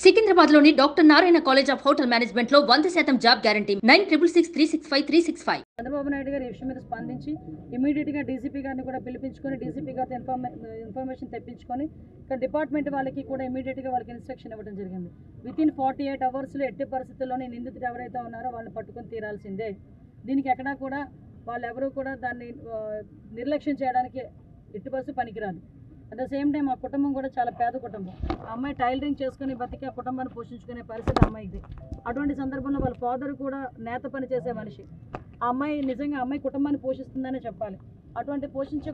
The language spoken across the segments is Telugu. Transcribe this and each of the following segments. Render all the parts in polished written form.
సికింద్రాబాద్లోని doctor Narayana college of hotel management లో 100% జాబ్ గ్యారంటీ 966365 చంద్రబాబు నాయుడు గారు ఈ విషయం మీద స్పందించి ఇమీడియట్ గా డీసీపీ గారిని కూడా పిలిపించుకొని డీసీపీ గారితో ఇన్ఫర్మేషన్ తెప్పించుకొని ఇక్కడ డిపార్ట్మెంట్ వాళ్ళకి కూడా ఇమీడియట్ గా వాళ్ళకి ఇన్స్ట్రక్షన్ ఇవ్వడం జరిగింది. వితిన్ 48 hours లో ఎట్టి పరిస్థితుల్లోనే నిందితుడు ఎవరైతే ఉన్నారో వాళ్ళని పట్టుకొని తీరాల్సిందే. దీనికి ఎక్కడా కూడా వాళ్ళెవరూ కూడా దాన్ని నిర్లక్ష్యం చేయడానికి ఎట్టి పరిస్థితి పనికిరాదు. అట్ ద సేమ్ టైం ఆ కుటుంబం కూడా చాలా పేద కుటుంబం. ఆ అమ్మాయి టైలరింగ్ చేసుకుని బతికి ఆ కుటుంబాన్ని పోషించుకునే పరిస్థితి అమ్మాయిది. అటువంటి సందర్భంలో వాళ్ళ ఫాదర్ కూడా నేత పని చేసే మనిషి. ఆ అమ్మాయి నిజంగా అమ్మాయి కుటుంబాన్ని పోషిస్తుందనే చెప్పాలి. అటువంటి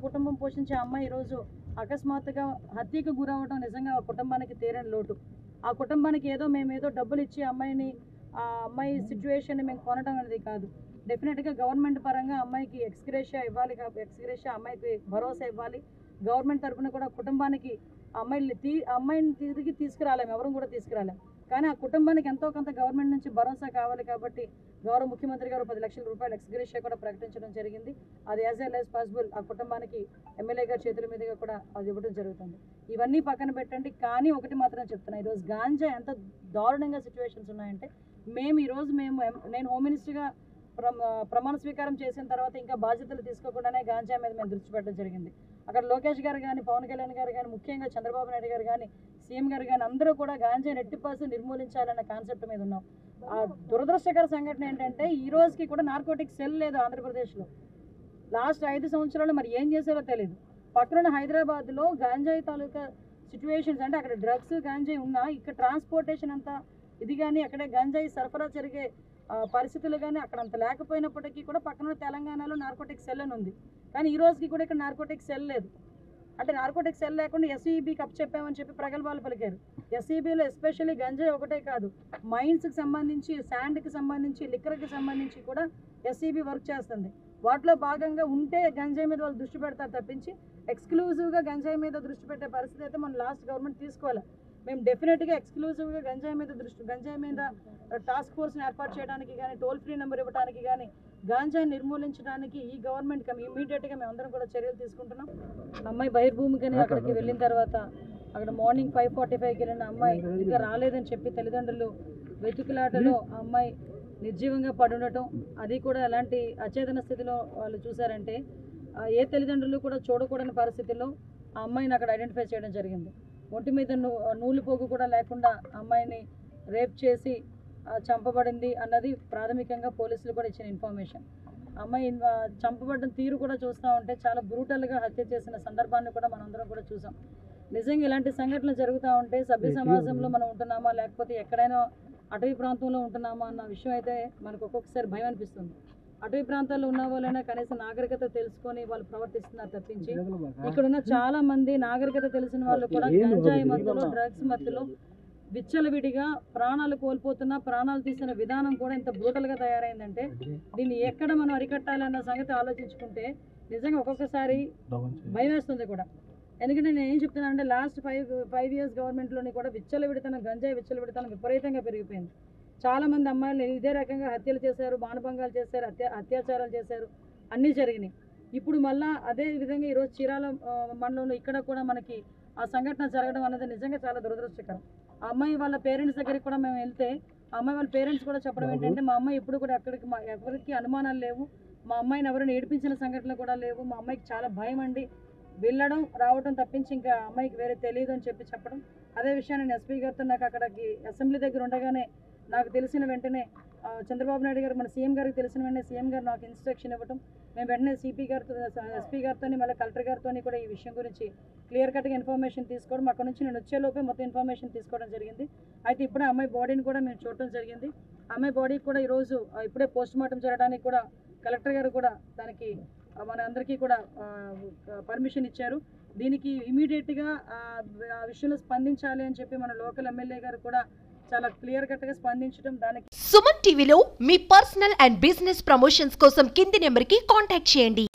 కుటుంబం పోషించే అమ్మాయి ఈరోజు అకస్మాత్తుగా హత్యకు గురవడం నిజంగా ఆ కుటుంబానికి తీరని లోటు. ఆ కుటుంబానికి మేమేదో డబ్బులు ఇచ్చి ఆ అమ్మాయి సిచ్యువేషన్ని మేము కొనడం అనేది కాదు. డెఫినెట్గా గవర్నమెంట్ పరంగా అమ్మాయికి ఎక్స్గ్రేషియా ఇవ్వాలి, అమ్మాయికి భరోసా ఇవ్వాలి. గవర్నమెంట్ తరఫున కూడా కుటుంబానికి అమ్మాయిని తిరిగి తీసుకురాలేము, ఎవరు కూడా తీసుకురాలేము. కానీ ఆ కుటుంబానికి ఎంతో కొంత గవర్నమెంట్ నుంచి భరోసా కావాలి కాబట్టి గౌరవ ముఖ్యమంత్రి గారు 10 లక్షల రూపాయలు ఎక్స్గ్రేషియా కూడా ప్రకటించడం జరిగింది. అది యాజ్ ఎల్ యాజ్ పాసిబుల్ ఆ కుటుంబానికి ఎమ్మెల్యే గారి చేతుల మీదుగా కూడా అది ఇవ్వడం జరుగుతుంది. ఇవన్నీ పక్కన పెట్టండి, కానీ ఒకటి మాత్రం చెప్తున్నా, ఈరోజు గాంజా ఎంత దారుణంగా సిచ్యువేషన్స్ ఉన్నాయంటే నేను హోమ్ మినిస్టర్గా ప్రమాణ స్వీకారం చేసిన తర్వాత ఇంకా బాధ్యతలు తీసుకోకుండానే గాంజా మీద మేము దృష్టి పెట్టడం జరిగింది. అక్కడ లోకేష్ గారు కానీ, పవన్ కళ్యాణ్ గారు కానీ, ముఖ్యంగా చంద్రబాబు నాయుడు గారు కానీ, సీఎం గారు కానీ అందరూ కూడా గాంజాని 80% నిర్మూలించాలన్న కాన్సెప్ట్ మీద ఉన్నాం. ఆ దురదృష్టకర సంఘటన ఏంటంటే ఈ రోజుకి కూడా నార్కోటిక్ సెల్ లేదు ఆంధ్రప్రదేశ్లో. లాస్ట్ 5 సంవత్సరాలు మరి ఏం చేశారో తెలియదు. పక్కనున్న హైదరాబాద్లో గాంజాయి తాలూకా సిచ్యువేషన్స్ అంటే అక్కడ డ్రగ్స్ గాంజాయి ఉన్నా ఇక్కడ ట్రాన్స్పోర్టేషన్ అంతా ఇది కానీ అక్కడే గంజాయి సరఫరా జరిగే పరిస్థితులు కానీ అక్కడ అంత లేకపోయినప్పటికీ కూడా పక్కన తెలంగాణలో నార్కోటిక్ సెల్ అని ఉంది. కానీ ఈ రోజుకి కూడా ఇక్కడ నార్కోటిక్ సెల్ లేదు. అంటే నార్కోటిక్ సెల్ లేకుండా ఎస్ఈబీకి చెప్పామని చెప్పి ప్రగల్భాలు పలికారు. ఎస్ఈబీలో ఎస్పెషల్లీ గంజాయి ఒకటే కాదు, మైన్స్కి సంబంధించి, శాండ్కి సంబంధించి, లిక్కర్కి సంబంధించి కూడా ఎస్ఈబీ వర్క్ చేస్తుంది. వాటిలో భాగంగా ఉంటే గంజాయి మీద వాళ్ళు దృష్టి పెడతారు తప్పించి ఎక్స్క్లూజివ్గా గంజాయి మీద దృష్టి పెట్టే పరిస్థితి అయితే మన లాస్ట్ గవర్నమెంట్ తీసుకోవాలి. మేము డెఫినెట్గా ఎక్స్క్లూజివ్గా గంజాయి మీద టాస్క్ ఫోర్స్ని ఏర్పాటు చేయడానికి కానీ, టోల్ ఫ్రీ నెంబర్ ఇవ్వడానికి కానీ, గాంజాని నిర్మూలించడానికి ఈ గవర్నమెంట్ ఇమీడియట్గా మేము అందరం కూడా చర్యలు తీసుకుంటున్నాం. అమ్మాయి బహిర్భూమికని అక్కడికి వెళ్ళిన తర్వాత అక్కడ మార్నింగ్ 5:45కి వెళ్ళిన అమ్మాయి ఇంకా రాలేదని చెప్పి తల్లిదండ్రులు వెతుకులాటలో ఆ అమ్మాయి నిర్జీవంగా పడుండటం, అది కూడా ఎలాంటి అచేతన స్థితిలో వాళ్ళు చూసారంటే ఏ తల్లిదండ్రులు కూడా చూడకూడని పరిస్థితుల్లో ఆ అమ్మాయిని అక్కడ ఐడెంటిఫై చేయడం జరిగింది. ఒంటి మీద నూలు పోగు కూడా లేకుండా అమ్మాయిని రేప్ చేసి చంపబడింది అన్నది ప్రాథమికంగా పోలీసులు కూడా ఇచ్చిన ఇన్ఫర్మేషన్. అమ్మాయి చంపబడిన తీరు కూడా చూస్తూ ఉంటే చాలా బ్రూటల్గా హత్య చేసిన సందర్భాన్ని కూడా మనందరం కూడా చూసాం. నిజంగా ఇలాంటి సంఘటనలు జరుగుతూ ఉంటే సభ్య సమాజంలో మనం ఉంటున్నామా లేకపోతే ఎక్కడైనా అటవీ ప్రాంతంలో ఉంటున్నామా అన్న విషయం అయితే మనకు ఒక్కొక్కసారి భయం అనిపిస్తుంది. అటవీ ప్రాంతాల్లో ఉన్న వాళ్ళైనా కనీసం నాగరికత తెలుసుకొని వాళ్ళు ప్రవర్తిస్తున్నారు తప్పించి ఇక్కడున్న చాలా మంది నాగరికత తెలిసిన వాళ్ళు కూడా గంజాయి మత్తులో, డ్రగ్స్ మత్తులో విచ్చలవిడిగా ప్రాణాలు కోల్పోతున్నా, ప్రాణాలు తీసిన విధానం కూడా ఇంత బ్రూటల్గా తయారైందంటే దీన్ని ఎక్కడ మనం అరికట్టాలన్న సంగతి ఆలోచించుకుంటే నిజంగా ఒక్కొక్కసారి భయం వేస్తుంది కూడా. ఎందుకంటే నేను ఏం చెప్తున్నానంటే లాస్ట్ 5 years గవర్నమెంట్లోని కూడా గంజాయి విచ్చలవిడితనం విపరీతంగా పెరిగిపోయింది. చాలామంది అమ్మాయిలు ఇదే రకంగా హత్యలు చేశారు, మానభంగాలు చేశారు, అత్యాచారాలు చేశారు, అన్నీ జరిగినాయి. ఇప్పుడు మళ్ళీ అదే విధంగా ఈరోజు చీరాల మండలంలో ఇక్కడ కూడా మనకి ఆ సంఘటన జరగడం అన్నది నిజంగా చాలా దురదృష్టకరం. ఆ అమ్మాయి వాళ్ళ పేరెంట్స్ దగ్గరికి కూడా మేము వెళ్తే ఆ అమ్మాయి వాళ్ళ పేరెంట్స్ కూడా చెప్పడం ఏంటంటే మా అమ్మాయి ఇప్పుడు కూడా ఎవరికి అనుమానాలు లేవు, మా అమ్మాయిని ఎవరిని ఏడిపించిన సంఘటనలు కూడా లేవు, మా అమ్మాయికి చాలా భయం అండి, వెళ్ళడం రావడం తప్పించి ఇంకా అమ్మాయికి వేరే తెలియదు అని చెప్పడం. అదే విషయాన్ని నేను ఎస్పీ గారితో నాకు అక్కడికి అసెంబ్లీ దగ్గర ఉండగానే నాకు తెలిసిన వెంటనే చంద్రబాబు నాయుడు గారు మన సీఎం గారికి తెలిసిన వెంటనే సీఎం గారు నాకు ఇన్స్ట్రక్షన్ ఇవ్వడం, మేము వెంటనే ఎస్పీ గారితో మళ్ళీ కలెక్టర్ గారితో కూడా ఈ విషయం గురించి క్లియర్ కట్గా ఇన్ఫర్మేషన్ తీసుకోవడం, అక్కడ నుంచి నేను వచ్చేలోపే మొత్తం ఇన్ఫర్మేషన్ తీసుకోవడం జరిగింది. అయితే ఇప్పుడే అమ్మాయి బాడీని కూడా మేము చూడటం జరిగింది. అమ్మాయి బాడీకి కూడా ఈరోజు ఇప్పుడే పోస్ట్ మార్టం జరగడానికి కూడా కలెక్టర్ గారు కూడా దానికి మన అందరికీ కూడా పర్మిషన్ ఇచ్చారు. దీనికి ఇమీడియట్గా ఆ విషయంలో స్పందించాలి అని చెప్పి మన లోకల్ ఎమ్మెల్యే గారు కూడా చాలా క్లియర్ కట్గా స్పందించడం. దానికి సుమన్ టీవీలో మీ పర్సనల్ అండ్ బిజినెస్ ప్రమోషన్స్ కోసం కింది నెంబర్కి కాంటాక్ట్ చేయండి.